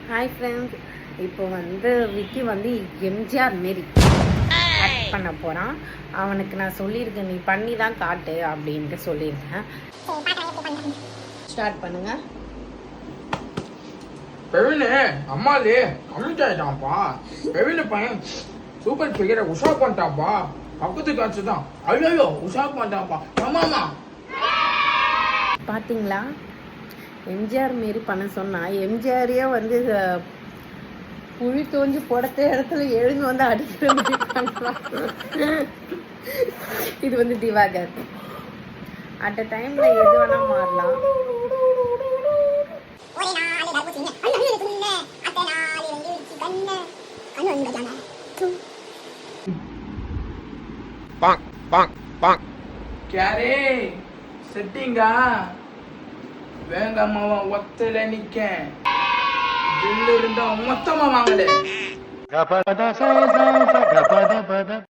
Hi friends, இப்போ விக்கி எம்ஜிஆர் மாரி act பண்ண போகிறான். அவனுக்கு நான் சொல்லியிருக்கேன், நீ பண்ணி தான் காட்டு அப்படின்ட்டு சொல்லியிருக்கேன். ஸ்டார்ட் பண்ணுங்க. பெவினு அம்மாலே கம்மிட் ஆயிட்டான்ப்பா. பெவினு பையன் சூப்பர் ஃபிகரை உஷா பண்ணிட்டான்ப்பா. பக்கத்து காட்சி தான். ஐயோ உஷா பண்ணிட்டான்ப்பா. ஆமாமா பார்த்தீங்களா, எம்ஜிஆர் மாரி பண்ண சொன்னால் எம்ஜிஆரையே புழி தோஞ்சி போடத்த இடத்துல எழுந்து அடிக்கிற மாதிரி பண்ணலாம். இது திவாகர். அட் அ டைமில் எது வேணால் மாறலாம். கேரே செட்டிங்கா வேங்கம்மாவா ஒத்தல நிக்க இருந்தா மொத்தமா வாங்கல.